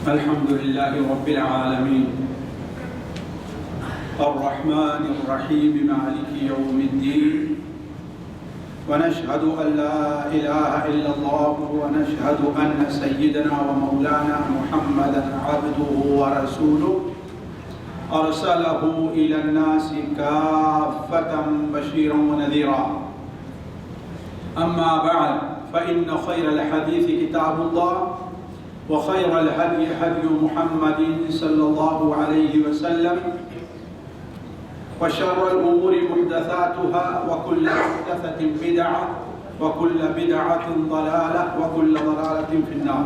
الحمد لله رب العالمين الرحمن الرحيم مالك يوم الدين ونشهد أن لا إله إلا الله ونشهد أن سيدنا ومولانا محمدا عبده ورسوله أرسله إلى الناس كافة بشيرا ونذيرا. أما بعد فإن خير الحديث كتاب الله وخير الهدي هدي محمد صلى الله عليه وسلم وشر الأمور محدثاتها وكل محدثة بدعة وكل بدعة ضلالة وكل ضلالة في النار.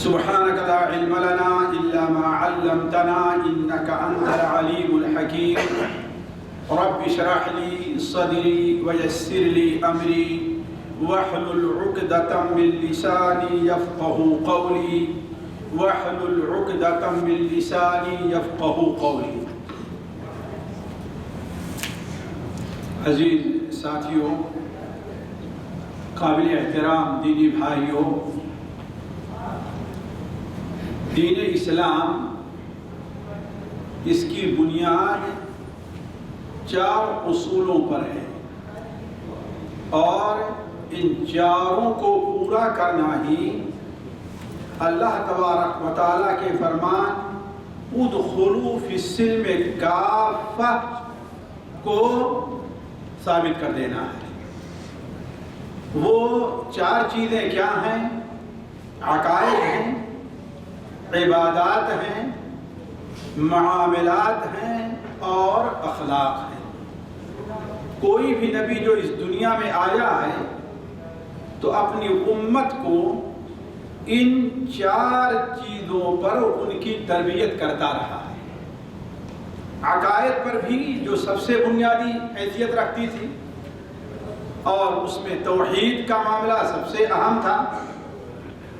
سبحانك لا علم لنا إلا ما علمتنا إنك أنت العليم الحكيم. رب اشرح لي صدري ويسر لي أمري واحلل عقدة من لساني يفقه قولي واحلل عقدة من لساني يفقه قولي. عزیز ساتھیوں، قابل احترام دینی بھائیوں، دین اسلام اس کی بنیاد 4 اصولوں پر ہے اور ان چاروں کو پورا کرنا ہی اللہ تبارک و تعالیٰ کے فرمان ادخلوا فی السلم کافہ کو ثابت کر دینا ہے۔ وہ 4 چیزیں کیا ہیں؟ عقائد ہیں، عبادات ہیں، معاملات ہیں اور اخلاق ہیں۔ کوئی بھی نبی جو اس دنیا میں آیا ہے تو اپنی امت کو ان 4 چیزوں پر ان کی تربیت کرتا رہا ہے۔ عقائد پر بھی جو سب سے بنیادی حیثیت رکھتی تھی اور اس میں توحید کا معاملہ سب سے اہم تھا،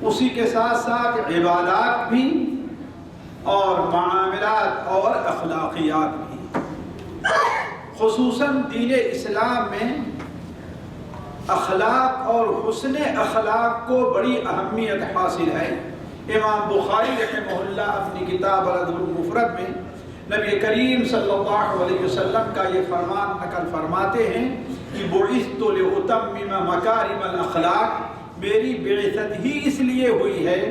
اسی کے ساتھ ساتھ عبادات بھی اور معاملات اور اخلاقیات بھی۔ خصوصاً دین اسلام میں اخلاق اور حسن اخلاق کو بڑی اہمیت حاصل ہے۔ امام بخاری رحمہ اللہ اپنی کتاب الادب المفرد میں نبی کریم صلی اللہ علیہ وسلم کا یہ فرمان نقل فرماتے ہیں کہ بعثت لأتمم مکارم الاخلاق، میری بعثت ہی اس لیے ہوئی ہے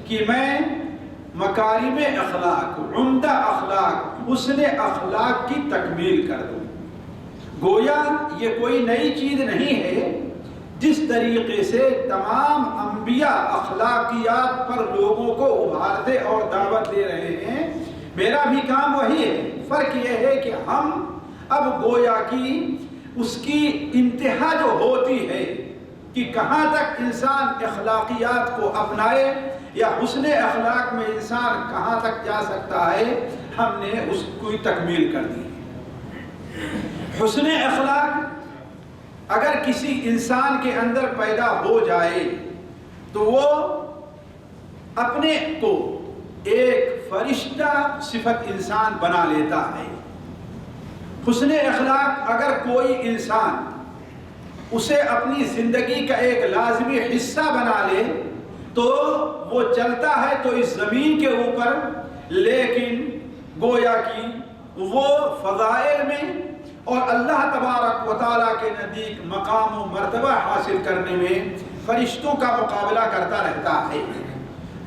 کہ میں مکارم اخلاق، عمدہ اخلاق، حسن اخلاق کی تکمیل کر دوں۔ گویا یہ کوئی نئی چیز نہیں ہے۔ جس طریقے سے تمام انبیاء اخلاقیات پر لوگوں کو ابھارتے اور دعوت دے رہے ہیں، میرا بھی کام وہی ہے۔ فرق یہ ہے کہ ہم اب گویا کی اس کی انتہا جو ہوتی ہے کہ کہاں تک انسان اخلاقیات کو اپنائے یا حسن اخلاق میں انسان کہاں تک جا سکتا ہے، ہم نے اس کو تکمیل کر دی۔ حسن اخلاق اگر کسی انسان کے اندر پیدا ہو جائے تو وہ اپنے کو ایک فرشتہ صفت انسان بنا لیتا ہے۔ حسن اخلاق اگر کوئی انسان اسے اپنی زندگی کا ایک لازمی حصہ بنا لے تو وہ چلتا ہے تو اس زمین کے اوپر، لیکن گویا کی وہ فضائل میں اور اللہ تبارک و تعالیٰ کے نزدیک مقام و مرتبہ حاصل کرنے میں فرشتوں کا مقابلہ کرتا رہتا ہے۔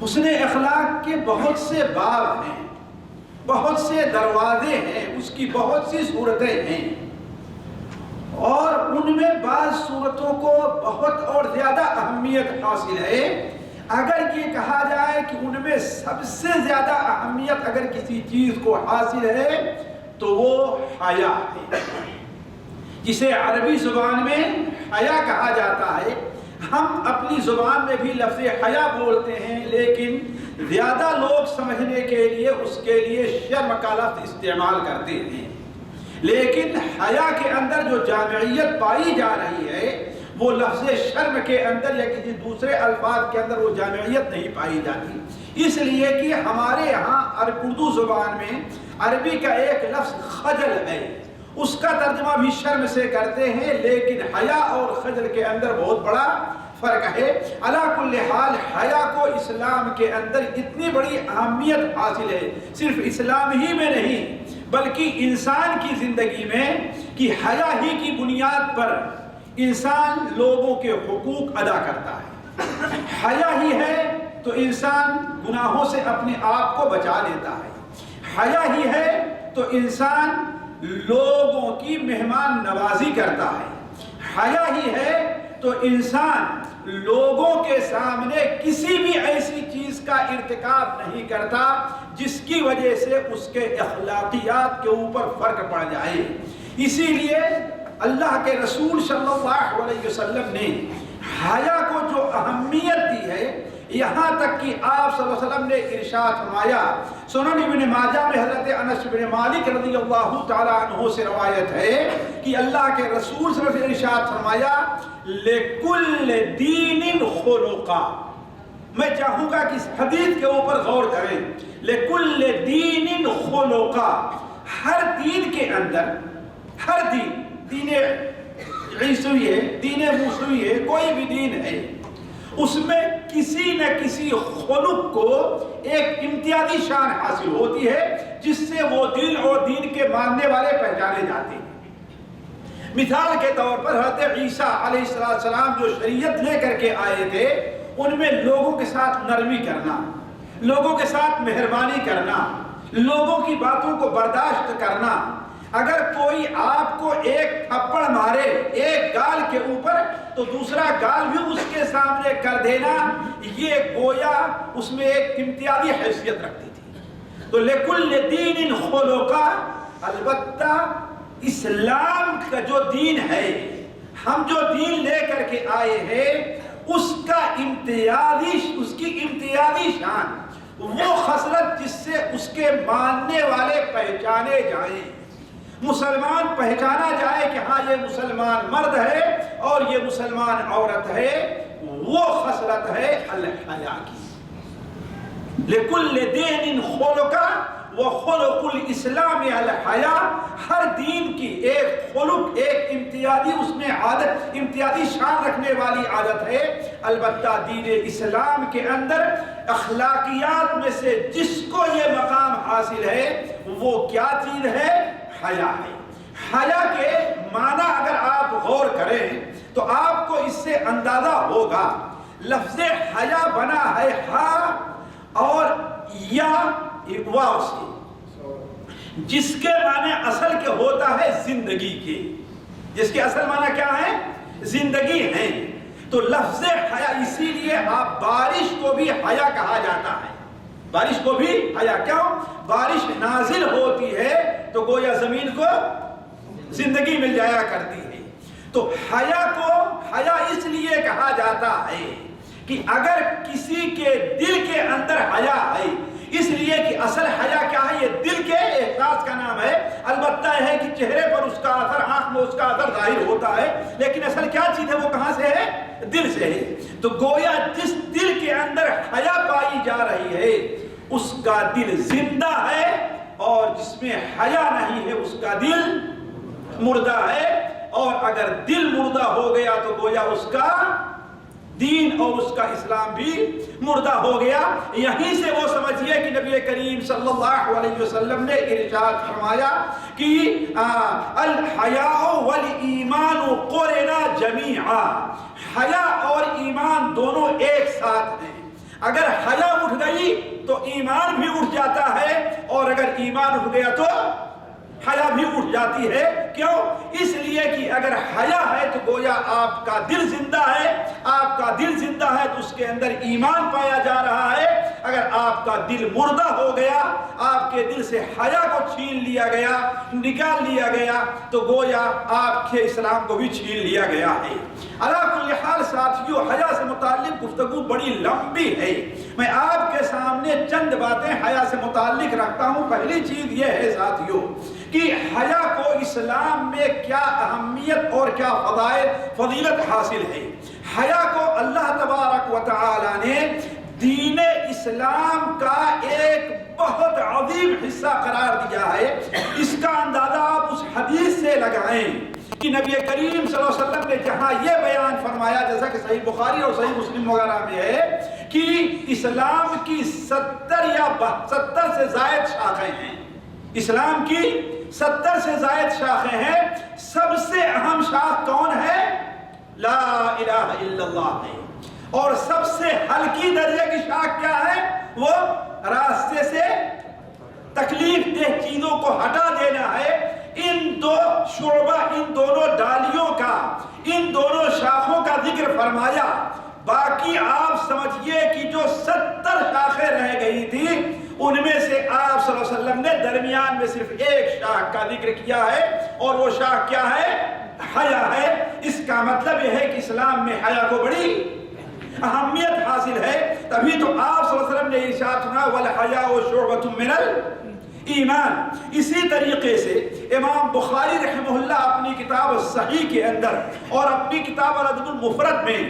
حسن اخلاق کے بہت سے باب ہیں، بہت سے دروازے ہیں، اس کی بہت سی صورتیں ہیں اور ان میں بعض صورتوں کو بہت اور زیادہ اہمیت حاصل ہے۔ اگر یہ کہا جائے کہ ان میں سب سے زیادہ اہمیت اگر کسی چیز کو حاصل ہے تو وہ حیا ہے، جسے عربی زبان میں حیا کہا جاتا ہے۔ ہم اپنی زبان میں بھی لفظ حیا بولتے ہیں، لیکن زیادہ لوگ سمجھنے کے لیے اس کے لیے شرم کا لفظ استعمال کرتے ہیں۔ لیکن حیا کے اندر جو جامعیت پائی جا رہی ہے وہ لفظ شرم کے اندر یا کسی دوسرے الفاظ کے اندر وہ جامعیت نہیں پائی جاتی، اس لیے کہ ہمارے یہاں اردو زبان میں عربی کا ایک لفظ خجل ہے، اس کا ترجمہ بھی شرم سے کرتے ہیں، لیکن حیا اور خجل کے اندر بہت بڑا فرق ہے۔ علی کل حال حیا کو اسلام کے اندر اتنی بڑی اہمیت حاصل ہے، صرف اسلام ہی میں نہیں بلکہ انسان کی زندگی میں، کہ حیا ہی کی بنیاد پر انسان لوگوں کے حقوق ادا کرتا ہے۔ حیا ہی ہے تو انسان گناہوں سے اپنے آپ کو بچا لیتا ہے۔ حیا ہی ہے تو انسان لوگوں کی مہمان نوازی کرتا ہے۔ حیا ہی ہے تو انسان لوگوں کے سامنے کسی بھی ایسی چیز کا ارتکاب نہیں کرتا جس کی وجہ سے اس کے اخلاقیات کے اوپر فرق پڑ جائے۔ اسی لیے اللہ کے رسول صلی اللہ علیہ وسلم نے حیا کو جو اہمیت دی ہے، یہاں تک کہ آپ صلی اللہ علیہ وسلم نے ارشاد فرمایا، سنن ابن ماجہ میں حضرت انس بن مالک رضی اللہ تعالیٰ عنہ سے روایت ہے کہ اللہ کے رسول صلی اللہ علیہ وسلم نے ارشاد فرمایا، لِكُلِّ دِينٍ خُلُقًا۔ میں چاہوں گا کہ اس حدیث کے اوپر غور کریں۔ لِكُلِّ دِينٍ خُلُقًا، ہر دین کے اندر، ہر دین عیسوی ہے، دین موسوی ہے، کوئی بھی دین ہے، اس میں کسی نہ کسی خلق کو ایک امتیازی شان حاصل ہوتی ہے جس سے وہ دین اور دین کے ماننے والے پہچانے جاتے ہیں۔ مثال کے طور پر حضرت عیسیٰ علیہ السلام جو شریعت لے کر کے آئے تھے، ان میں لوگوں کے ساتھ نرمی کرنا، لوگوں کے ساتھ مہربانی کرنا، لوگوں کی باتوں کو برداشت کرنا۔ اگر کوئی آپ کو ایک تھپڑ مارے ایک گال کے اوپر تو دوسرا گال بھی اس کے سامنے کر دینا، یہ گویا اس میں ایک امتیازی حیثیت رکھتی تھی۔ تو لِكُلِّ دِينٍ خُلُقًا، البتہ اسلام کا جو دین ہے، ہم جو دین لے کر کے آئے ہیں، اس کی امتیازی شان، وہ خصلت جس سے اس کے ماننے والے پہچانے جائیں، مسلمان پہچانا جائے کہ ہاں یہ مسلمان مرد ہے اور یہ مسلمان عورت ہے، وہ خصلت ہے الحیا کی۔ لِكُلِّ دِينٍ خُلُقًا وَخُلُقُ الْإِسْلَامِ الْحَيَا، ہر دین کی ایک خلق، ایک امتیازی اس میں عادت، امتیازی شان رکھنے والی عادت ہے۔ البتہ دین اسلام کے اندر اخلاقیات میں سے جس کو یہ مقام حاصل ہے وہ کیا چیز ہے؟ حیا ہے۔ حیا کے معنی اگر آپ غور کریں تو آپ کو اس سے اندازہ ہوگا، لفظ حیا بنا ہے ہا اور یا واو سے، جس کے معنی اصل کے ہوتا ہے زندگی کے، جس کے اصل معنی کیا ہے؟ زندگی ہے۔ تو لفظ حیا، اسی لیے آپ بارش کو بھی حیا کہا جاتا ہے، بارش کو بھی حیا۔ کیوں؟ بارش نازل ہوتی ہے تو گویا زمین کو زندگی مل جایا کرتی ہے۔ تو حیا کو حیا اس لیے کہا جاتا ہے کہ اگر کسی کے دل کے اندر حیا ہے، اس لیے کہ اصل حیا کیا ہے؟ یہ دل کے احساس کا نام ہے۔ البتہ ہے کہ چہرے پر اس کا اثر، آنکھ میں اس کا اثر ظاہر ہوتا ہے، لیکن اصل کیا چیز ہے؟ وہ کہاں سے ہے؟ دل سے ہے۔ تو گویا جس دل کے اندر حیا پائی جا رہی ہے اس کا دل زندہ ہے، اور جس میں حیا نہیں ہے اس کا دل مردہ ہے۔ اور اگر دل مردہ ہو گیا تو گویا اس کا دین اور اس کا اسلام بھی مردہ ہو گیا۔ یہیں سے وہ سمجھیے کہ نبی کریم صلی اللہ علیہ وسلم نے ارشاد فرمایا کہ الحیاء والایمان قرنا جمیعا، حیا اور ایمان دونوں ایک ساتھ ہیں۔ اگر حیا اٹھ گئی تو ایمان بھی اٹھ جاتا ہے، اور اگر ایمان اٹھ گیا تو حیا بھی اٹھ جاتی ہے۔ کیوں؟ اس لیے کہ اگر حیا ہے تو گویا آپ کا دل زندہ ہے، آپ کا دل زندہ ہے تو اس کے اندر ایمان پایا جا رہا ہے۔ اگر آپ کا دل مردہ ہو گیا، آپ کے دل سے حیا کو چھین لیا گیا، نکال لیا گیا، تو گویا آپ کے اسلام کو بھی چھین لیا گیا ہے۔ علی کل حال ساتھیو، حیا سے متعلق گفتگو بڑی لمبی ہے، میں آپ کے سامنے چند باتیں حیا سے متعلق رکھتا ہوں۔ پہلی چیز یہ ہے ساتھیو کہ حیا کو اسلام میں کیا اہمیت اور کیا فضیلت حاصل ہے۔ حیا کو اللہ تبارک و تعالی نے دین اسلام کا ایک بہت عظیم حصہ قرار دیا ہے۔ اس کا اندازہ آپ اس حدیث سے لگائیں کہ نبی کریم صلی اللہ علیہ وسلم نے جہاں یہ بیان فرمایا جیسا کہ صحیح بخاری اور صحیح مسلم وغیرہ میں ہے کہ اسلام کی 70 یا 70 سے زائد شاخیں ہیں، اسلام کی 70 سے زائد شاخیں ہیں، سب سے اہم شاخ کون ہے؟ لا الہ الا اللہ ہے، اور سب سے ہلکی درجے کی شاخ کیا ہے؟ وہ راستے سے تکلیف دہ چیزوں کو ہٹا دینا ہے۔ ان دو شعبہ، ان دونوں ڈالیوں کا، ان دونوں شاخوں کا ذکر فرمایا۔ باقی آپ سمجھئے کہ جو 70 شاخیں رہ گئی تھی ان میں سے آپ صلی اللہ علیہ وسلم نے درمیان میں صرف ایک شاخ کا ذکر کیا ہے، اور وہ شاخ کیا ہے؟ حیا ہے۔ اس کا مطلب یہ ہے کہ اسلام میں حیا کو بڑی اہمیت حاصل ہے، تبھی تو آپ صلی اللہ علیہ وسلم نے ارشاد فرمایا وَالْحَيَاءُ شُعْبَةٌ مِّنَ الْإِيمَانِ۔ اسی طریقے سے امام بخاری رحمہ اللہ اپنی کتاب صحیح کے اندر اور اپنی کتاب الادب المفرد میں،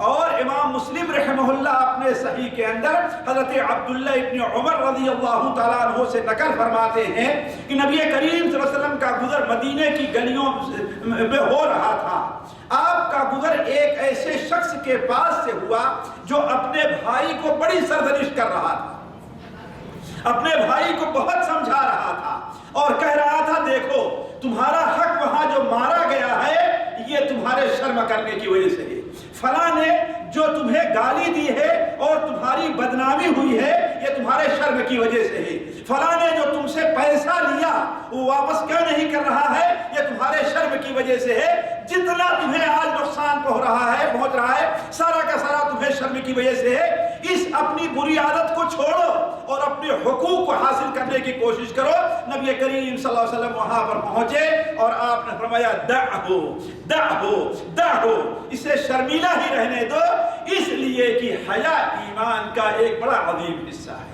اور امام مسلم رحمہ اللہ اپنے صحیح کے اندر حضرت عبداللہ ابن عمر رضی اللہ تعالیٰ عنہ سے نقل فرماتے ہیں کہ نبی کریم صلی اللہ علیہ وسلم کا گزر مدینے کی گلیوں میں ہو رہا تھا۔ آپ کا گزر ایک ایسے شخص کے پاس سے ہوا جو اپنے بھائی کو بڑی سرزنش کر رہا تھا، اپنے بھائی کو بہت سمجھا رہا تھا اور کہہ رہا تھا دیکھو تمہارا حق وہاں جو مارا گیا ہے یہ تمہارے شرم کرنے کی وجہ سے ہے، فلاں نے جو تمہیں گالی دی ہے اور تمہاری بدنامی ہوئی ہے یہ تمہارے شرم کی وجہ سے ہے، فلاں نے جو تم سے پیسہ لیا وہ واپس کیوں نہیں کر رہا ہے یہ تمہارے شرم کی وجہ سے ہے، جتنا تمہیں آج نقصان پہنچ رہا ہے سارا کا سارا تمہیں شرم کی وجہ سے ہے۔ اس اپنی بری عادت کو چھوڑو اور اپنے حقوق کو حاصل کرنے کی کوشش کرو۔ نبی کریم صلی اللہ علیہ وسلم وہاں پر پہنچے اور آپ نے فرمایا دعہو دعہو دعہو، اسے شرمیلا ہی رہنے دو، اس لیے کہ حیا ایمان کا ایک بڑا عظیم حصہ ہے،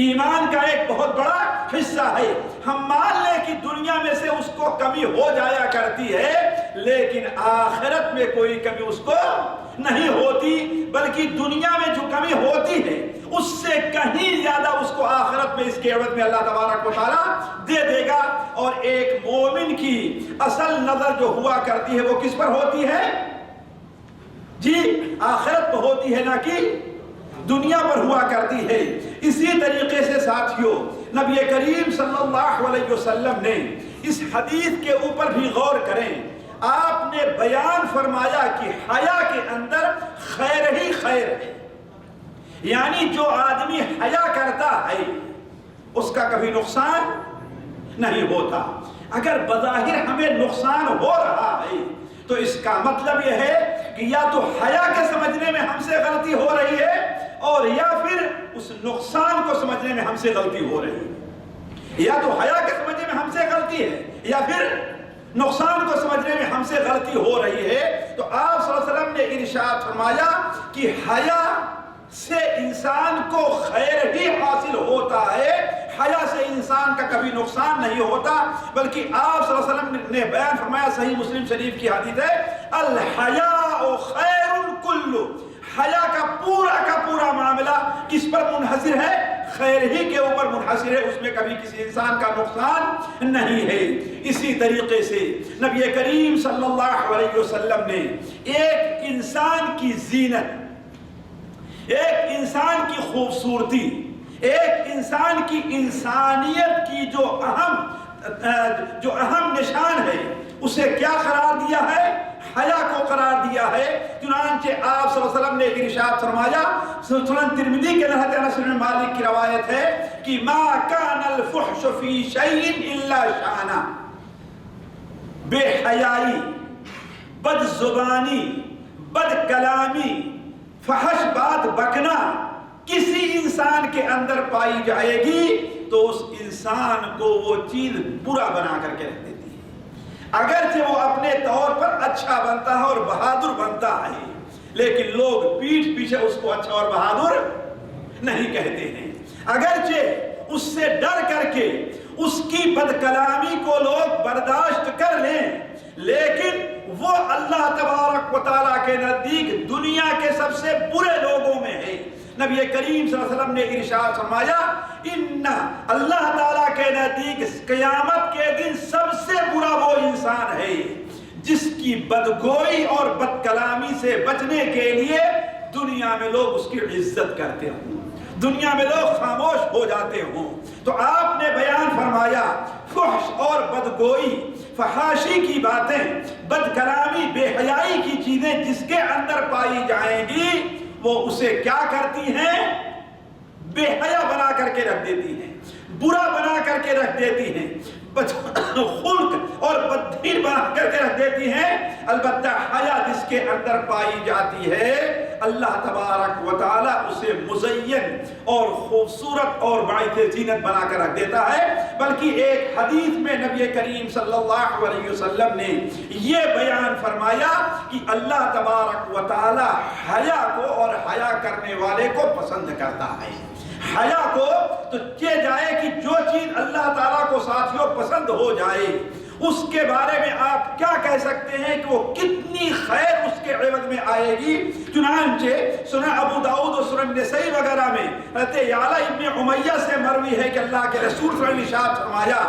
ایمان کا ایک بہت بڑا حصہ ہے۔ ہم مان لیں کہ دنیا میں سے اس کو کمی ہو جایا کرتی ہے لیکن آخرت میں کوئی کمی اس کو نہیں ہوتی، بلکہ دنیا میں جو کمی ہوتی ہے اس سے کہیں زیادہ اس کو آخرت میں اس کے عوض میں اللہ تبارک و تعالیٰ دے دے گا۔ اور ایک مومن کی اصل نظر جو ہوا کرتی ہے وہ کس پر ہوتی ہے؟ جی آخرت پر ہوتی ہے، نہ کہ دنیا پر ہوا کرتی ہے۔ اسی طریقے سے ساتھیوں نبی کریم صلی اللہ علیہ وسلم نے اس حدیث کے اوپر بھی غور کریں، آپ نے بیان فرمایا کہ حیا کے اندر خیر ہی خیر ہے، یعنی جو آدمی حیا کرتا ہے اس کا کبھی نقصان نہیں ہوتا۔ اگر بظاہر ہمیں نقصان ہو رہا ہے تو اس کا مطلب یہ ہے کہ یا تو حیا کے سمجھنے میں ہم سے غلطی ہو رہی ہے اور یا پھر اس نقصان کو سمجھنے میں ہم سے غلطی ہو رہی ہے، یا تو حیا کے سمجھنے میں ہم سے غلطی ہے یا پھر نقصان کو سمجھنے میں ہم سے غلطی ہو رہی ہے۔ تو آپ صلی اللہ علیہ وسلم نے ارشاد فرمایا کہ حیا سے انسان کو خیر ہی حاصل ہوتا ہے، حیا سے انسان کا کبھی نقصان نہیں ہوتا، بلکہ آپ صلی اللہ علیہ وسلم نے بیان فرمایا، صحیح مسلم شریف کی حدیث ہے، الحیاء خیر کل، حیا کا پورا معاملہ کس پر منحصر ہے؟ خیر ہی کے اوپر منحصر ہے، اس میں کبھی کسی انسان کا نقصان نہیں ہے۔ اسی طریقے سے نبی کریم صلی اللہ علیہ وسلم نے ایک انسان کی زینت، ایک انسان کی خوبصورتی، ایک انسان کی انسانیت کی جو اہم نشان ہے اسے کیا قرار دیا ہے؟ حیا کو قرار دیا ہے۔ چنانچہ آپ صلی اللہ علیہ وسلم نے ارشاد فرمایا، سنن ترمذی کے حضرت انس بن مالک کی روایت ہے کہ ما کان الفحش فی شیء الا شأنہ، بے حیائی، بد زبانی، بد کلامی، فحش بات بکنا کسی انسان کے اندر پائی جائے گی تو اس انسان کو وہ چیز برا بنا کر کے رکھ دیتی ہے، اگرچہ وہ اپنے طور پر اچھا بنتا ہے اور بہادر بنتا ہے، لیکن لوگ پیٹھ پیچھے اس کو اچھا اور بہادر نہیں کہتے ہیں، اگرچہ اس سے ڈر کر کے اس کی بد کلامی کو لوگ برداشت کر لیں، لیکن وہ اللہ تبارک و تعالیٰ کے نزدیک دنیا کے سب سے برے لوگوں میں ہے۔ نبی کریم صلی اللہ علیہ وسلم نے ارشاد فرمایا، اللہ تعالیٰ کے نزدیک قیامت کے دن سب سے برا وہ انسان ہے جس کی بدگوئی اور بد کلامی سے بچنے کے لیے دنیا میں لوگ اس کی عزت کرتے ہوں، دنیا میں لوگ خاموش ہو جاتے ہوں، تو آپ نے بیان فرمایا فحش اور بدگوئی، فحاشی کی باتیں، بد کلامی، بے حیائی کی چیزیں جس کے اندر پائی جائیں گی وہ اسے کیا کرتی ہیں؟ بے حیا بنا کر کے رکھ دیتی ہیں، برا بنا کر کے رکھ دیتی ہیں، خلق اور بددین بنا کر کے رکھ دیتی ہیں۔ البتہ حیا جس کے اندر پائی جاتی ہے اللہ تبارک و تعالی اسے مزین اور خوبصورت اور باعث زینت بنا کر رکھ دیتا ہے۔ بلکہ ایک حدیث میں نبی کریم صلی اللہ علیہ وسلم نے یہ بیان فرمایا کہ اللہ تبارک و تعالی حیا کو اور حیا کرنے والے کو پسند کرتا ہے۔ حیا کو تو یہ جائے کہ جو چیز اللہ تعالیٰ کو ساتھیوں پسند ہو جائے اس کے بارے میں آپ کیا کہہ سکتے ہیں کہ وہ کتنی خیر اس کے عوض میں آئے گی۔ چنانچہ سنن ابو داؤد اور سنن نسائی وغیرہ میں حضرت یعلا ابن امیہ سے مروی ہے کہ اللہ کے رسول صلی اللہ علیہ وسلم نے ارشاد فرمایا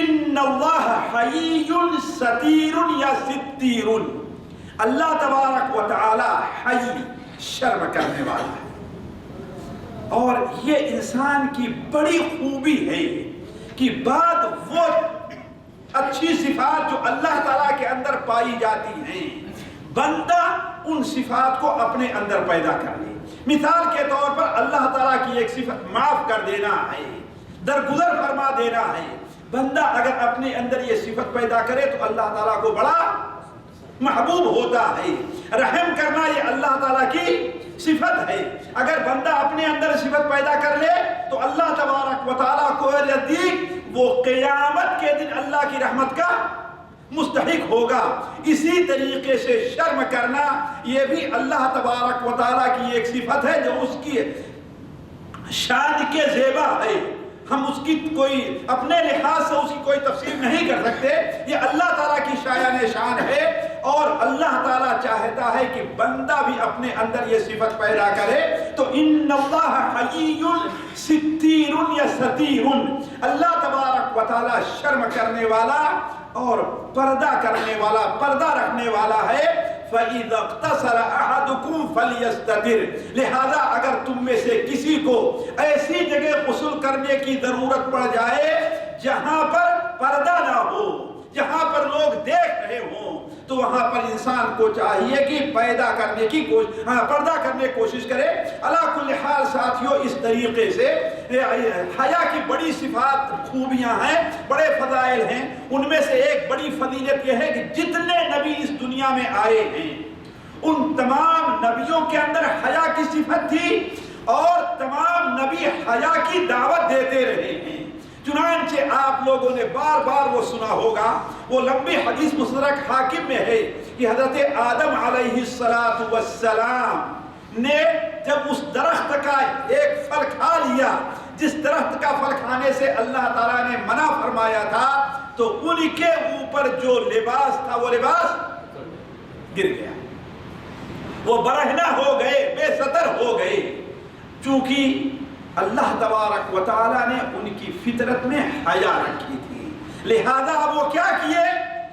ان اللہ حیی ستیر یا ستیر، اللہ تبارک و تعالی حی شرم کرنے والا ہے، اور یہ انسان کی بڑی خوبی ہے کہ بعد وہ اچھی صفات جو اللہ تعالیٰ کے اندر پائی جاتی ہیں بندہ ان صفات کو اپنے اندر پیدا کر لے۔ مثال کے طور پر اللہ تعالیٰ کی ایک صفت معاف کر دینا ہے، درگزر فرما دینا ہے۔ بندہ اگر اپنے اندر یہ صفت پیدا کرے تو اللہ تعالیٰ کو بڑا محبوب ہوتا ہے۔ رحم کرنا یہ اللہ تعالیٰ کی صفت ہے۔ اگر بندہ اپنے اندر صفت پیدا کر لے تو اللہ تبارک و تعالیٰ کو نزدیک وہ قیامت کے دن اللہ کی رحمت کا مستحق ہوگا۔ اسی طریقے سے شرم کرنا یہ بھی اللہ تبارک و تعالیٰ کی ایک صفت ہے جو اس کی شان کے زیبا ہے۔ ہم اس کی کوئی اپنے لحاظ سے اس کی کوئی تفسیر نہیں کر سکتے، یہ اللہ تعالیٰ کی شان ہے، اور اللہ تعالیٰ چاہتا ہے کہ بندہ بھی اپنے اندر یہ صفت پیدا کرے۔ تو ان اللہ حیی ستیر یا ستیر، اللہ تبارک و تعالیٰ شرم کرنے والا اور پردہ کرنے والا، پردہ رکھنے والا ہے۔ فَإِذَا اغْتَسَلَ أَحَدُكُمْ فَلْيَسْتَتِرْ، لہذا اگر تم میں سے کسی کو ایسی جگہ غسل کرنے کی ضرورت پڑ جائے جہاں پر پردہ نہ ہو، جہاں پر لوگ دیکھ رہے ہوں، تو وہاں پر انسان کو چاہیے کہ پردہ کرنے کی کوشش کرے۔ علی کل حال ساتھیوں، اس طریقے سے حیا کی بڑی صفات، خوبیاں ہیں، بڑے فضائل ہیں۔ ان میں سے ایک بڑی فضیلت یہ ہے کہ جتنے نبی اس دنیا میں آئے ہیں ان تمام نبیوں کے اندر حیا کی صفت تھی، اور تمام نبی حیا کی دعوت دیتے رہے ہیں۔ چنانچہ آپ لوگوں نے بار بار وہ سنا ہوگا، وہ لمبی حدیث مستدرک حاکم میں ہے کہ حضرت آدم علیہ السلام نے جب اس درخت کا ایک پھل کھا لیا جس درخت کا پھل کھانے سے اللہ تعالیٰ نے منع فرمایا تھا، تو ان کے اوپر جو لباس تھا وہ لباس گر گیا، وہ برہنہ ہو گئے، بے ستر ہو گئے، چونکہ اللہ تبارک و تعالیٰ نے ان کی فطرت میں حیا رکھی تھی۔ لہذا وہ کیا کیے؟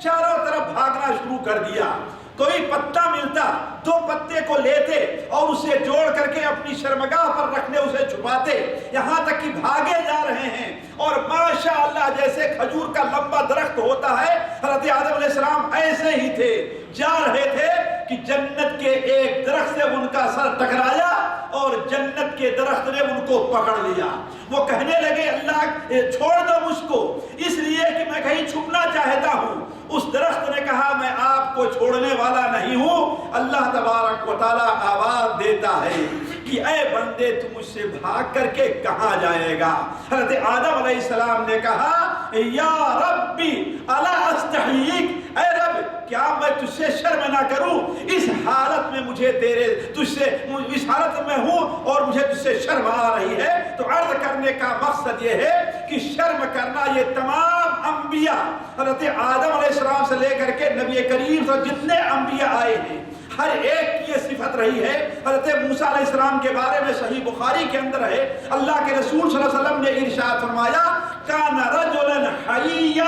چاروں طرف بھاگنا شروع کر دیا۔ کوئی پتا ملتا دو پتے کو لیتے اور اسے جوڑ کر کے اپنی شرمگاہ پر رکھنے اسے چھپاتے، یہاں تک کہ بھاگے جا رہے ہیں۔ اور ماشاءاللہ جیسے کھجور کا لمبا درخت ہوتا ہے، حضرت آدم علیہ السلام ایسے ہی تھے، جا رہے تھے کہ جنت کے ایک درخت سے ان کا سر ٹکرایا اور جنت کے درخت نے ان کو پکڑ لیا۔ وہ کہنے لگے اللہ چھوڑ دو مجھ کو، اس لیے کہ میں کہیں چھپنا چاہتا ہوں۔ اس درخت نے کہا میں آپ کو چھوڑنے والا نہیں ہوں۔ اللہ تبارک و تعالیٰ آواز دیتا ہے کہ اے بندے تو مجھ سے بھاگ کر کے کہاں جائے گا؟ حضرت آدم علیہ السلام نے کہا یا ربی الا استحییک، اے رب کیا میں تجھ سے شرم نہ کروں؟ اس حالت میں مجھے اس حالت میں ہوں اور مجھے تجھ سے شرم آ رہی ہے۔ تو عرض کرنے کا مقصد یہ ہے کہ شرم کرنا یہ تمام انبیاء، حضرت آدم علیہ السلام سے لے کر کے نبی کریم سے جتنے انبیاء آئے ہیں ہر ایک کی یہ صفت رہی ہے۔ حضرت موسیٰ علیہ السلام کے بارے میں صحیح بخاری کے اندر ہے، اللہ کے رسول صلی اللہ علیہ وسلم نے ارشاد فرمایا کان رجلا حییا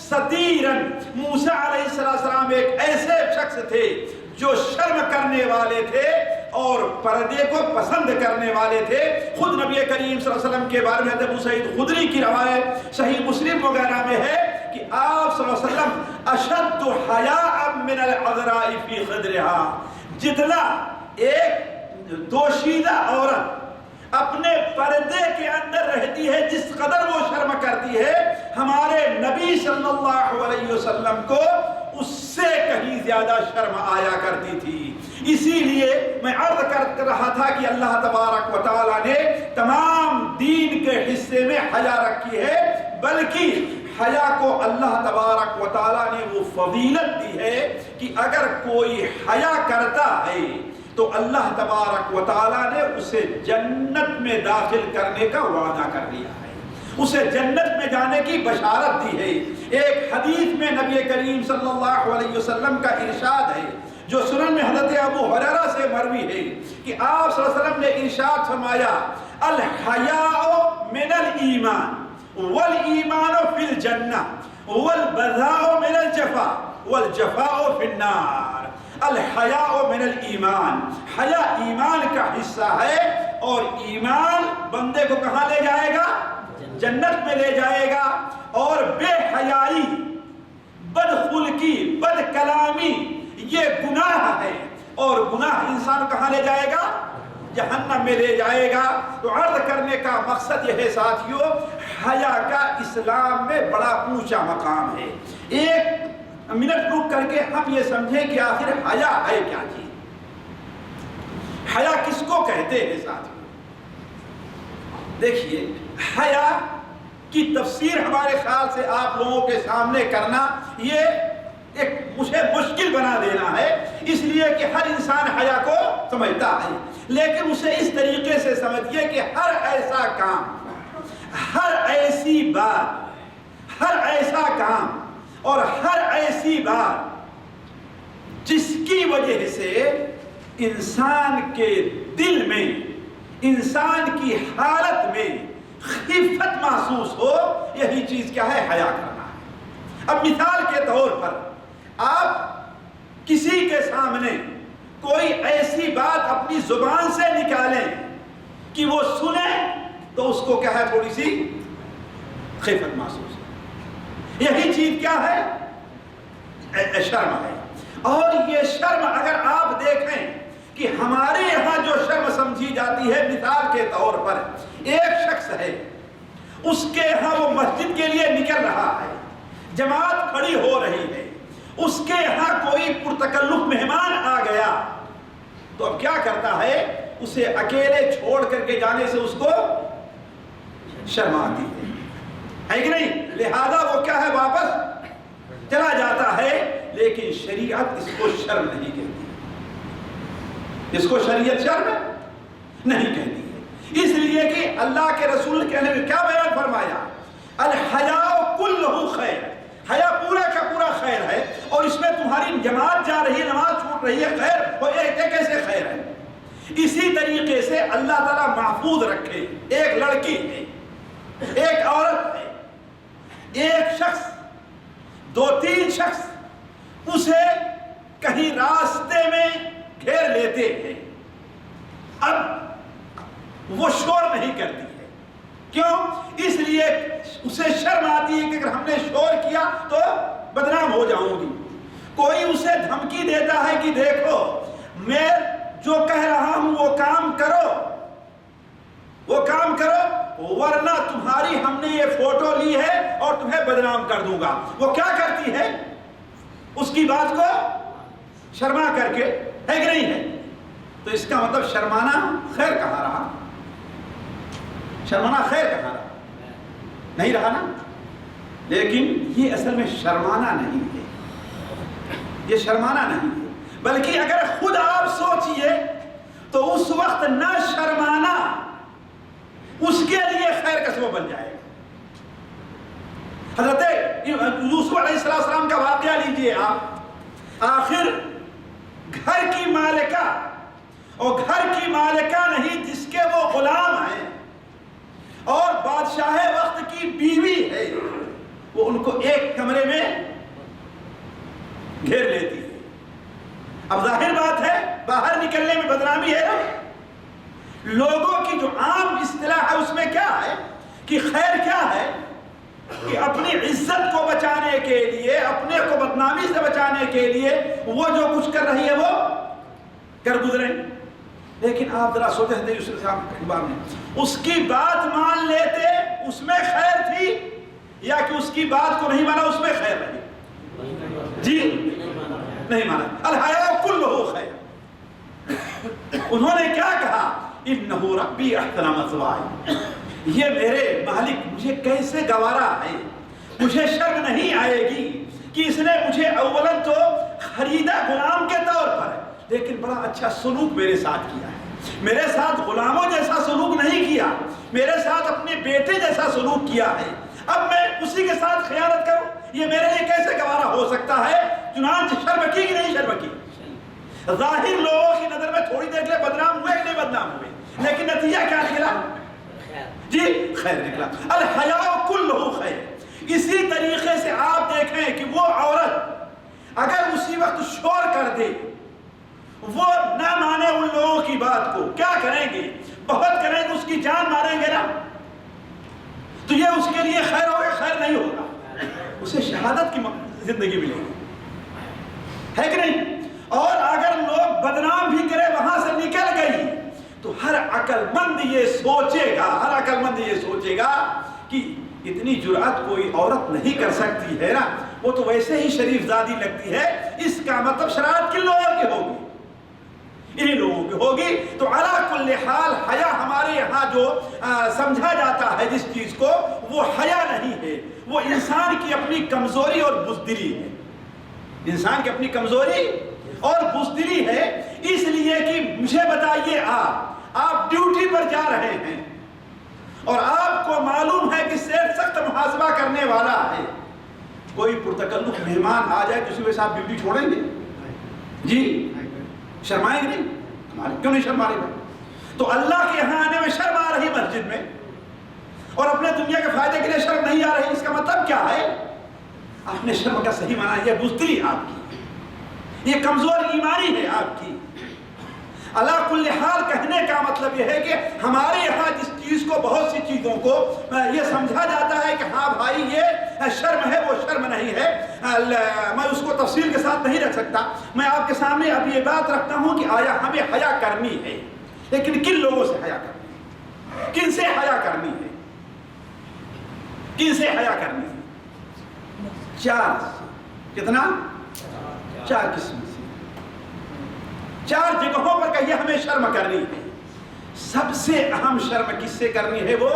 ستیرا، موسیٰ علیہ السلام ایک ایسے شخص تھے جو شرم کرنے والے تھے اور پردے کو پسند کرنے والے تھے. خود نبی کریم صلی اللہ علیہ وسلم کے بارے میں حضرت ابو سعید خدری کی روایت صحیح مسلم وغیرہ میں ہے کہ آپ صلی اللہ علیہ وسلم اشد حیاء من العذراء فی خدرها. جتنا ایک دوشیزہ عورت اپنے پردے کے اندر رہتی ہے جس قدر وہ شرم کرتی ہے، ہمارے نبی صلی اللہ علیہ وسلم کو اس سے کہیں زیادہ شرم آیا کرتی تھی. اسی لیے میں عرض کر رہا تھا کہ اللہ تبارک و تعالیٰ نے تمام دین کے حصے میں حیا رکھی ہے، بلکہ حیا کو اللہ تبارک و تعالیٰ نے وہ فضیلت دی ہے کہ اگر کوئی حیا کرتا ہے تو اللہ تبارک و تعالیٰ نے اسے جنت میں داخل کرنے کا وعدہ کر دیا ہے، اسے جنت میں جانے کی بشارت دی ہے. ایک حدیث میں نبی کریم صلی اللہ علیہ وسلم کا ارشاد ہے جو سنن میں حضرت ابو ہریرہ سے مروی ہے کہ آپ صلی اللہ علیہ وسلم نے ارشاد فرمایا الحیاء من الایمان والایمان فی الجنہ والبذاء من الجفا والجفاء فی النار. الحیاء من الایمان، حیا ایمان کا حصہ ہے اور ایمان بندے کو کہاں لے جائے گا؟ جنت میں لے جائے گا. اور بے حیائی، بدخلقی، بد کلامی یہ گناہ ہے اور گناہ انسان کہاں لے جائے گا؟ جہنم میں لے جائے گا. تو عرض کرنے کا مقصد یہ ہے ساتھیو، حیا کا اسلام میں بڑا اونچا مقام ہے. ایک منٹ رک کر کے ہم یہ سمجھیں کہ آخر حیا ہے کیا چیز؟ حیا کس کو کہتے ہیں ساتھیو؟ دیکھیے، حیا کی تفسیر ہمارے خیال سے آپ لوگوں کے سامنے کرنا یہ ایک مجھے مشکل بنا دینا ہے، اس لیے کہ ہر انسان حیا کو سمجھتا ہے، لیکن اسے اس طریقے سے سمجھیے کہ ہر ایسا کام، ہر ایسی بات، ہر ایسا کام اور ہر ایسی بات جس کی وجہ سے انسان کے دل میں، انسان کی حالت میں خفت محسوس ہو، یہی چیز کیا ہے؟ حیا کرنا ہے. اب مثال کے طور پر آپ کسی کے سامنے کوئی ایسی بات اپنی زبان سے نکالیں کہ وہ سنے تو اس کو کیا ہے؟ تھوڑی سی خفت محسوس. یہی چیز کیا ہے؟ شرم ہے. اور یہ شرم اگر آپ دیکھیں کہ ہمارے یہاں جو شرم سمجھی جاتی ہے، مثال کے طور پر ایک شخص ہے، اس کے ہاں وہ مسجد کے لیے نکل رہا ہے، جماعت کھڑی ہو رہی ہے، اس کے ہاں کوئی پرتکلف مہمان آ گیا تو اب کیا کرتا ہے؟ اسے اکیلے چھوڑ کر کے جانے سے اس کو شرم آتی ہے کہ نہیں؟ لہذا وہ کیا ہے؟ واپس چلا جاتا ہے. لیکن شریعت اس کو شرم نہیں کہتی، اس کو شریعت شرم نہیں کہتی ہے، اس لیے کہ اللہ کے رسول کے نے کیا بیان فرمایا؟ الحیاء کلہ خیر، حیا پورا کا پورا خیر ہے، اور اس میں تمہاری جماعت جا رہی ہے، نماز چھوٹ رہی ہے، خیر وہ ایک کیسے خیر ہے؟ اسی طریقے سے اللہ تعالیٰ محفوظ رکھے. ایک لڑکی ہے، ایک عورت ہے، ایک شخص، دو تین شخص اسے کہیں راستے میں گھیر لیتے ہیں. اب وہ شور نہیں کرتی ہے، کیوں؟ اس لیے اسے شرم آتی ہے کہ اگر ہم نے شور کیا تو بدنام ہو جاؤں گی. کوئی اسے دھمکی دیتا ہے کہ دیکھو میں جو کہہ رہا ہوں وہ کام کرو، وہ کام کرو، ورنہ تمہاری ہم نے یہ فوٹو لی ہے اور تمہیں بدنام کر دوں گا. وہ کیا کرتی ہے؟ اس کی بات کو شرما کر کے، ہے کہ نہیں ہے؟ تو اس کا مطلب شرمانا خیر کہاں رہا؟ شرمانا خیر کہاں رہا؟ نہیں رہا نا. لیکن یہ اصل میں شرمانا نہیں ہے، یہ شرمانا نہیں ہے، بلکہ اگر خود آپ سوچئے تو اس وقت نہ شرمانا اس کے لیے خیر کا سبب بن جائے گا. حضرت یوسف علیہ السلام کا واقعہ لیجئے آپ. آخر گھر کی مالکہ، اور گھر کی مالکہ نہیں جس کے وہ غلام ہیں اور بادشاہ وقت کی بیوی ہے، وہ ان کو ایک کمرے میں گھیر لیتی ہے. اب ظاہر بات ہے باہر نکلنے میں بدنامی ہے نا. لوگوں کی جو عام اصطلاح ہے اس میں کیا ہے کہ خیر کیا ہے کہ اپنی عزت کو بچانے کے لیے، اپنے کو بدنامی سے بچانے کے لیے وہ جو کچھ کر رہی ہے وہ کر گزرے. لیکن آپ ذرا سوچیں تھے یوسف صاحب اقبال نے اس کی بات مان لیتے اس میں خیر تھی، یا کہ اس کی بات کو نہیں مانا اس میں خیر رہی؟ جی نہیں مانا. الحیاء کلہ خیر. انہوں نے کیا کہا؟ انہ ربی احسن مثوایا، یہ میرے مالک مجھے کیسے گوارا ہے، مجھے شرم نہیں آئے گی کہ اس نے مجھے اولاً تو خریدا غلام کے طور پر، لیکن بڑا اچھا سلوک میرے ساتھ کیا ہے. میرے ساتھ غلاموں جیسا سلوک نہیں کیا، میرے ساتھ اپنے بیٹے جیسا سلوک کیا ہے. اب میں اسی کے ساتھ خیانت کروں، یہ میرے لیے کیسے گوارا ہو سکتا ہے؟ چنانچہ شرم کی کہ نہیں شرم کی؟ ظاہر لوگوں کی نظر میں تھوڑی دیر کے لیے بدنام ہوئے کہ نہیں بدنام ہوئے، لیکن نتیجہ کیا نکلا؟ جی خیر نکلا. الحیاء کلہ خیر. اسی طریقے سے آپ دیکھیں کہ وہ عورت اگر اسی وقت شور کر دے، وہ نہ مانے ان لوگوں کی بات کو، کیا کریں گے؟ بہت کریں گے، اس کی جان ماریں گے نا، تو یہ اس کے لیے خیر ہوگا؟ خیر نہیں ہوگا. اسے شہادت کی زندگی ملے گی، ہے کہ نہیں؟ اور اگر لوگ بدنام بھی کرے وہاں سے نکل گئی تو ہر عقل مند یہ سوچے گا کہ اتنی جرأت کوئی عورت نہیں کر سکتی ہے نا، وہ تو ویسے ہی شریف زادی لگتی ہے، اس کا مطلب شرارت کن لوگوں کی ہوگی؟ انہی لوگوں کی ہوگی. تو علی کل حال حیا ہمارے یہاں جو سمجھا جاتا ہے جس چیز کو، وہ حیا نہیں ہے، وہ انسان کی اپنی کمزوری اور بزدلی ہے. انسان کی اپنی کمزوری اور بزدلی ہے. اس لیے کہ مجھے بتائیے، آپ ڈیوٹی پر جا رہے ہیں اور آپ کو معلوم ہے کہ سیٹ سخت محاسبہ کرنے والا ہے، کوئی پرتکلف مہمان آ جائے تو اسی وجہ سے آپ ڈیوٹی چھوڑیں گے؟ جی شرمائیں گے نہیں؟ کیوں نہیں شرما رہے؟ تو اللہ کے یہاں آنے میں شرم آ رہی مسجد میں، اور اپنے دنیا کے فائدے کے لیے شرم نہیں آ رہی، اس کا مطلب کیا ہے؟ آپ نے شرم کا صحیح مانا، یہ بزدلی آپ کی، یہ کمزور ایمانی ہے آپ کی. اللہ کل حال کہنے کا مطلب یہ ہے کہ ہمارے یہاں جس چیز کو، بہت سی چیزوں کو یہ سمجھا جاتا ہے کہ ہاں بھائی یہ شرم ہے، وہ شرم نہیں ہے. میں اس کو تفصیل کے ساتھ نہیں رکھ سکتا. میں آپ کے سامنے اب یہ بات رکھتا ہوں کہ آیا ہمیں حیا کرنی ہے، لیکن کن لوگوں سے حیا کرنی ہے؟ کن سے حیا کرنی ہے؟ کن سے حیا کرنی ہے؟ چار. کتنا؟ چار قسم سے، چار جگہوں پر کہیے ہمیں شرم کرنی ہے. سب سے اہم شرم کس سے کرنی ہے؟ وہ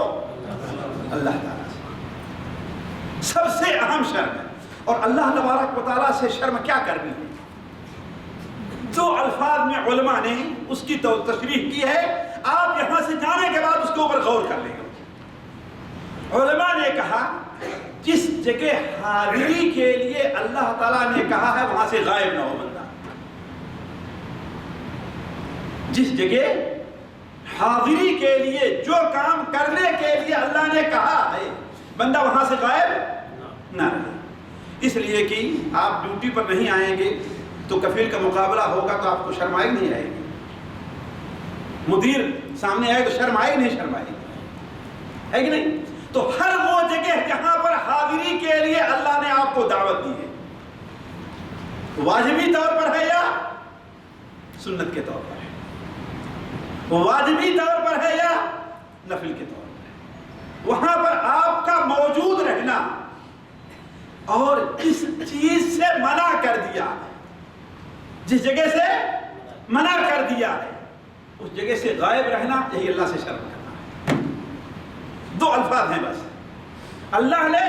اللہ تعالیٰ سے. سب سے اہم شرم ہے. اور اللہ تبارک و تعالیٰ سے شرم کیا کرنی ہے؟ دو الفاظ میں علماء نے اس کی تشریح کی ہے، آپ یہاں سے جانے کے بعد اس کے اوپر غور کر لیں گے. علماء نے کہا جس جگہ حاضری کے لیے اللہ تعالیٰ نے کہا ہے وہاں سے غائب نہ ہو بندہ. جس جگہ حاضری کے لیے، جو کام کرنے کے لیے اللہ نے کہا ہے، بندہ وہاں سے غائب نہ رہے. اس لیے کہ آپ ڈیوٹی پر نہیں آئیں گے تو کفیل کا مقابلہ ہوگا تو آپ کو شرمائی نہیں آئے گی. مدیر سامنے آئے تو شرمائی نہیں شرمائی ہے کہ نہیں؟ تو ہر وہ جگہ جہاں پر حاضری کے لیے اللہ نے آپ کو دعوت دی ہے، واجبی طور پر ہے یا سنت کے طور پر ہے؟ واجبی طور پر ہے یا نفل کے طور پر ہے؟ وہاں پر آپ کا موجود رہنا اور جس چیز سے منع کر دیا ہے، جس جگہ سے منع کر دیا ہے، اس جگہ سے غائب رہنا، یہی اللہ سے شرم کرنا ہے. دو الفاظ ہیں بس. اللہ نے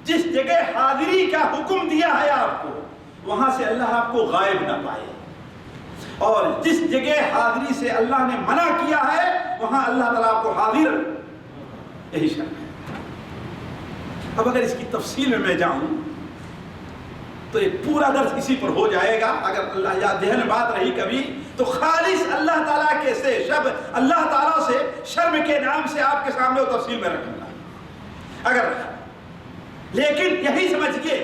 جس جگہ حاضری کا حکم دیا ہے آپ کو، وہاں سے اللہ آپ کو غائب نہ پائے، اور جس جگہ حاضری سے اللہ نے منع کیا ہے وہاں اللہ تعالیٰ آپ کو حاضر، یہی شرم ہے. اب اگر اس کی تفصیل میں جاؤں تو یہ پورا درس اسی پر ہو جائے گا. اگر اللہ یا ذہن بات رہی کبھی تو خالص اللہ تعالیٰ کے سے اللہ تعالیٰ سے شرم کے نام سے آپ کے سامنے وہ تفصیل میں رکھوں گا اگر. لیکن یہی سمجھئے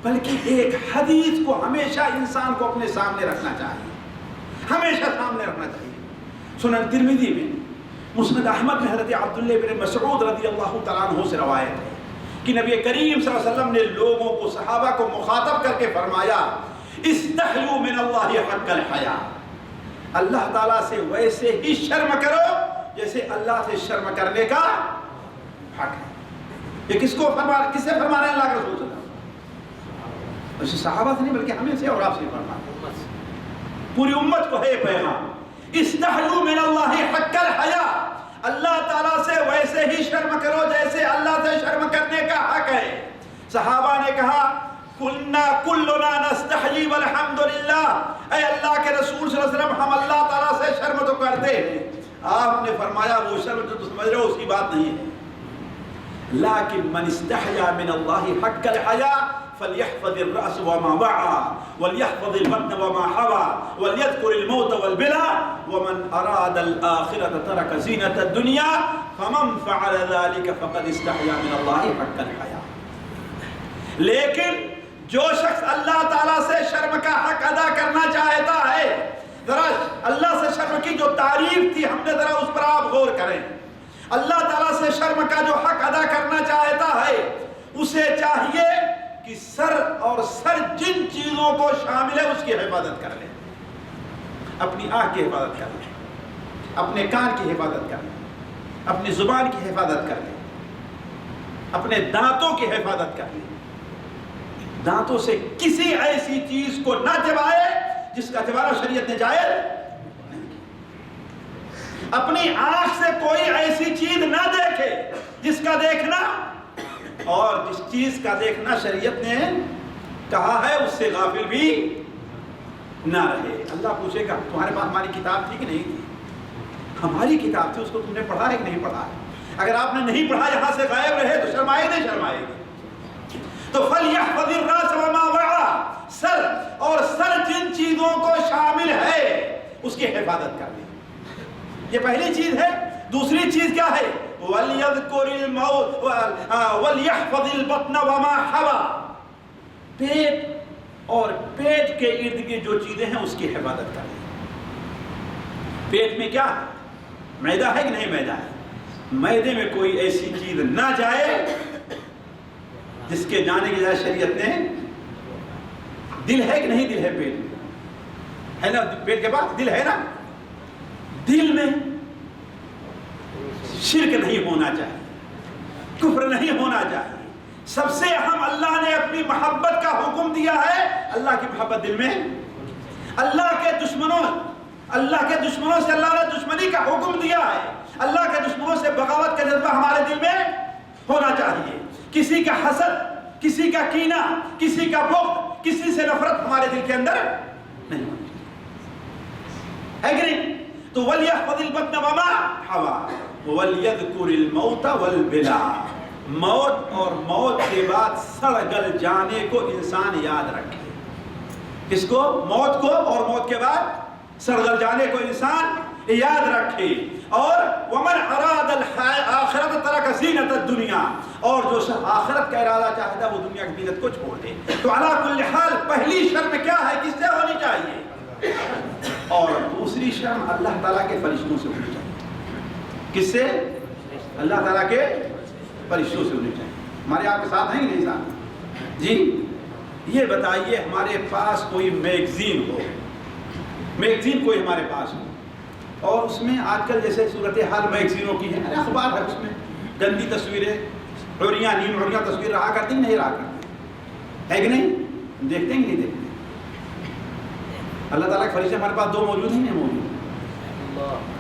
بلکہ ایک حدیث کو ہمیشہ انسان کو اپنے سامنے رکھنا چاہیے، ہمیشہ سامنے رکھنا چاہیے۔ سنن ترمذی میں، مسند احمد میں حضرت عبداللہ بن مسعود رضی اللہ تعالیٰ عنہ سے روایت ہے کہ نبی کریم صلی اللہ علیہ وسلم نے لوگوں کو، صحابہ کو مخاطب کر کے فرمایا، استحیوا من اللہ حق الحیا، اللہ تعالیٰ سے ویسے ہی شرم کرو جیسے اللہ سے شرم کرنے کا حق ہے۔ یہ کس سے فرما رہے ہیں اللہ کے رسول صلی اللہ علیہ وسلم؟ اسے صحابہ سے نہیں بلکہ ہمیں سے اور آپ سے فرما رہے ہیں، پوری امت کو ہے پیغام، استحیوا من اللہ حق الحیا، اللہ تعالیٰ سے ویسے ہی شرم کرو جیسے اللہ سے شرم کرنے کا حق ہے۔ صحابہ نے کہا کلنا نستحیی والحمدللہ، اے اللہ کے رسول صلی اللہ علیہ وسلم ہم اللہ تعالیٰ سے شرم تو کرتے ہیں۔ آپ نے فرمایا وہ شرم جو سمجھ رہے ہو اس کی بات نہیں ہے، لیکن من استحیا من اللہ حق الحیا فلیحفظ الرأس وما وعى وليحفظ البطن وما حوى وليذكر الموت والبلا ومن أراد الآخرة ترك زينة الدنيا فمن فعل ذلك فقد استحيا من الله حق الحياة۔ لیکن جو شخص اللہ تعالیٰ سے شرم کا حق ادا کرنا چاہتا ہے، ذرا اللہ سے شرم کی جو تعریف تھی ہم نے ذرا اس پر آپ غور کریں۔ اللہ تعالیٰ سے شرم کا جو حق ادا کرنا چاہتا ہے اسے چاہیے کہ سر اور سر جن چیزوں کو شامل ہے اس کی حفاظت کر لے، اپنی آنکھ کی حفاظت کر لے، اپنے کان کی حفاظت کر لے، اپنی زبان کی حفاظت کر لے، اپنے دانتوں کی حفاظت کر لے، دانتوں سے کسی ایسی چیز کو نہ چبائے جس کا چبانا شریعت نے جائز نہیں کیا، اپنی آنکھ سے کوئی ایسی چیز نہ دیکھے جس کا دیکھنا اور جس چیز کا دیکھنا شریعت نے کہا ہے اس سے غافل بھی نہ رہے۔ اللہ پوچھے گا تمہارے پاس ہماری کتاب تھی کہ نہیں تھی؟ ہماری کتاب تھی، اس کو تم نے پڑھا ہے کہ نہیں پڑھا ہے؟ اگر آپ نے نہیں پڑھا یہاں سے غائب رہے تو شرمائے نہیں شرمائے گے؟ تو فَلْيَحْفَظِ الرَّأْسَ وَمَا وَعَى، سر اور سر جن چیزوں کو شامل ہے اس کی حفاظت کر لی، یہ پہلی چیز ہے۔ دوسری چیز کیا ہے؟ وَلْيَذْكُرِ الْمَوْتَ وَلْيَحْفَظِ الْبَطْنَ وَمَا حَوَى، پیٹ اور پیٹ کے ارد گرد جو چیزیں ہیں اس کی حفاظت کر لی۔ پیٹ میں کیا ہے؟ معدہ ہے کہ نہیں معدہ ہے؟ معدے میں کوئی ایسی چیز نہ جائے جس کے جانے کی جائے شریعت نے۔ دل ہے کہ نہیں دل ہے؟ پیٹ میں ہے نا، پیٹ کے بعد دل ہے نا، دل میں شرک نہیں ہونا چاہیے، کفر نہیں ہونا چاہیے۔ سب سے اہم اللہ نے اپنی محبت کا حکم دیا ہے، اللہ کی محبت دل میں، اللہ کے دشمنوں سے اللہ نے دشمنی کا حکم دیا ہے، اللہ کے دشمنوں سے بغاوت کا جذبہ ہمارے دل میں ہونا چاہیے۔ کسی کا حسد، کسی کا کینہ، کسی کا بغض، کسی سے نفرت ہمارے دل کے اندر نہیں ہونی چاہیے، ہے کہ نہیں؟ تو وَلْيَحْفَظِ الْبَطْنَ وَمَا حَوَى وَلْيَذْكُرِ الْمَوْتَ وَالْبِلَى، موت اور موت کے بعد سڑ گل جانے کو انسان یاد رکھے۔ کس کو؟ موت کو، اور موت کے بعد سڑ گل جانے کو انسان یاد رکھے۔ اور وَمَنْ أَرَادَ الْآخِرَةَ تَرَكَ زِينَةَ الدُّنْيَا، اور جو شخص آخرت کا ارادہ چاہتا ہے وہ دنیا کی زینت کو چھوڑ دے۔ تو علی کل حال پہلی شرم کیا ہے؟ کس سے ہونی چاہیے؟ اور دوسری شرم اللہ تعالیٰ کے فرشتوں سے ہونی چاہیے۔ کس سے؟ اللہ تعالیٰ کے فرشتوں سے ہونی چاہیے۔ ہمارے آپ کے ساتھ ہیں کہ نہیں ساتھ؟ جی یہ بتائیے ہمارے پاس کوئی میگزین ہو، میگزین کوئی ہمارے پاس ہو، اور اس میں آج کل جیسے صورتحال میگزینوں کی ہے، اخبار ہے، اس میں گندی تصویریں، عوریاں نیم عوریاں تصویر رہا کرتی نہیں رہا کرتی، ہے کہ نہیں؟ دیکھتے ہیں کہ نہیں دیکھتے؟ اللہ تعالیٰ کے فرشتے ہمارے پاس دو موجود ہیں،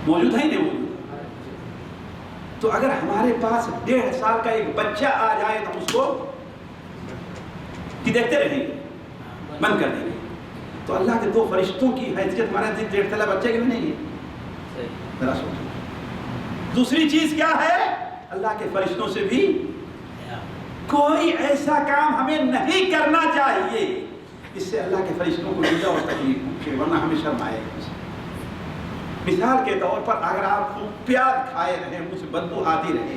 موجود ہیں نہیں موجود؟ تو اگر ہمارے پاس 1.5 سال کا ایک بچہ آ جائے تو اس کو کہ دیکھتے رہیں گے، بند کر دیں گے۔ تو اللہ کے دو فرشتوں کی حیثیت ہمارے 1.5 سال بچے کی بھی نہیں ہے، ذرا سوچو۔ دوسری چیز کیا ہے؟ اللہ کے فرشتوں سے بھی کوئی ایسا کام ہمیں نہیں کرنا چاہیے اس سے اللہ کے فرشتوں کو ایذا اور تکلیف پہنچے، ورنہ ہمیں شرم آئے گا۔ مثال کے طور پر اگر آپ پیاز کھائے رہے، منہ سے بدبو آتی رہے،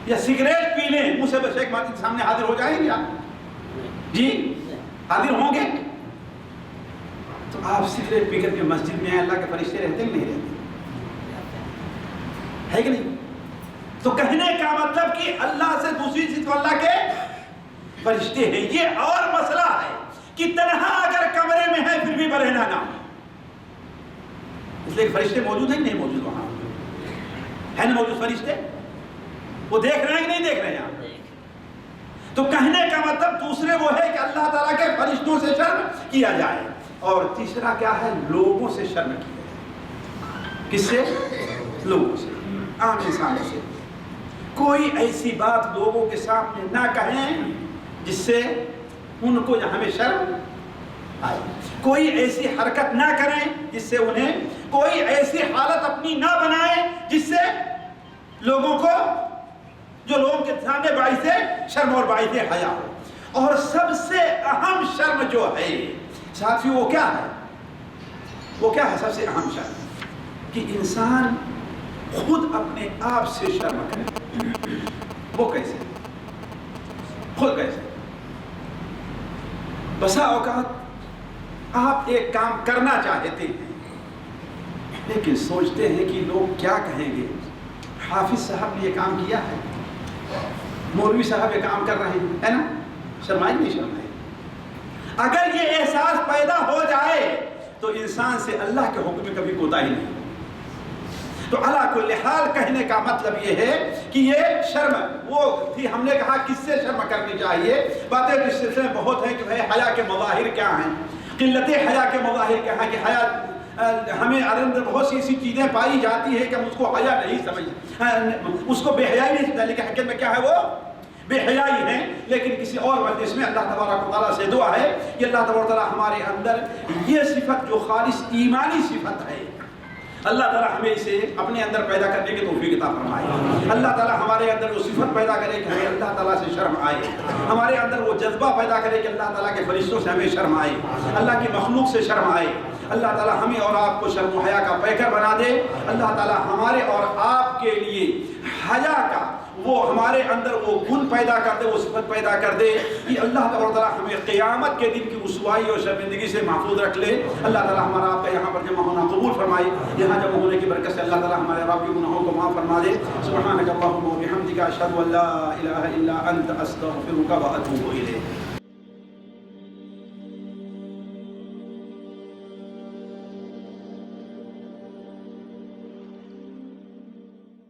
یا سگریٹ پی لیں، منہ سے بس ایک بات سامنے حاضر ہو جائیں گے آپ؟ جی حاضر ہوں گے؟ تو آپ سگریٹ پی کر کے مسجد میں اللہ کے فرشتے رہتے کہ نہیں رہتے؟ ہے کہ نہیں؟ تو کہنے کا مطلب کہ اللہ سے دوسری چیز تو اللہ کے فرشتے ہیں. یہ اور مسئلہ ہے کہ تنہا اگر کمرے میں ہے پھر بھی برہنہ نہ ہو. اس لیے فرشتے موجود ہیں کہ نہیں موجود وہاں؟ ہے نا موجود فرشتے؟ وہ دیکھ رہے ہیں کہ نہیں دیکھ رہے ہیں آپ؟ تو کہنے کا مطلب دوسرے وہ ہے کہ اللہ تعالیٰ کے فرشتوں سے شرم کیا جائے. اور تیسرا کیا ہے؟ لوگوں سے شرم کیا جائے. کس سے؟ لوگوں سے، عام انسانوں سے. کوئی ایسی بات لوگوں کے سامنے نہ کہیں جس سے ان کو ہمیں شرم آئے. کوئی ایسی حرکت نہ کریں جس سے انہیں، کوئی ایسی حالت اپنی نہ بنائیں جس سے لوگوں کو، جو لوگوں کے سامنے باعث شرم اور باعث حیا ہو. اور سب سے اہم شرم جو ہے ساتھیوں وہ کیا ہے؟ وہ کیا ہے سب سے اہم شرم؟ کہ انسان خود اپنے آپ سے شرم کرے. وہ کیسے؟ خود کیسے؟ بسا اوقات آپ ایک کام کرنا چاہتے ہیں لیکن سوچتے ہیں کہ لوگ کیا کہیں گے. حافظ صاحب نے یہ کام کیا ہے، مولوی صاحب یہ کام کر رہے ہیں، ہے نا؟ شرمائے نہیں شرمائے؟ اگر یہ احساس پیدا ہو جائے تو انسان سے اللہ کے حکم میں کبھی کوتاہی نہیں. تو علا کل حال کہنے کا مطلب یہ ہے کہ یہ شرم وہ تھی. ہم نے کہا کس سے شرم کرنی چاہیے. باتیں اس سلسلے میں بہت ہیں کہ بھائی حیا کے مظاہر کیا ہیں، قلت حیا کے مظاہر کیا ہیں. کہ حیا ہمیں اندر بہت سی ایسی چیزیں پائی جاتی ہے کہ ہم اس کو حیا نہیں سمجھتے، اس کو بے حیائی نہیں سمجھتے، لیکن حقیقت میں کیا ہے وہ بے حیائی ہیں. لیکن کسی اور مجلس میں اللہ تبارک و تعالیٰ سے دعا ہے کہ اللہ تبارک و تعالیٰ ہمارے اندر یہ صفت جو خالص ایمانی صفت ہے، اللہ تعالیٰ ہمیں اسے اپنے اندر پیدا کرنے کی توفیق عطا فرمائے. اللہ تعالیٰ ہمارے اندر وہ صفت پیدا کرے کہ ہمیں اللہ تعالیٰ سے شرم آئے. ہمارے اندر وہ جذبہ پیدا کرے کہ اللہ تعالیٰ کے فرشتوں سے ہمیں شرم آئے، اللہ کی مخلوق سے شرم آئے. اللہ تعالیٰ ہمیں اور آپ کو شرم و حیا کا پیکر بنا دے. اللہ تعالیٰ ہمارے اور آپ کے لیے حیا کا وہ ہمارے اندر وہ گن پیدا کر دے، وہ صفت پیدا کر دے کہ اللہ تعالیٰ ہمیں قیامت کے دن کی رسوائی اور شرمندگی سے محفوظ رکھ لے. اللہ تعالیٰ ہمارا آپ کا یہاں پر جمع ہونا قبول فرمائے. یہاں جمع ہونے کی برکت سے اللہ تعالیٰ ہمارے اور آپ کے گناہوں کو معاف فرما دے. سبحانک اللہم و بحمدک اشہد ان لا الہ الا انت استغفرک و اتوب الیک.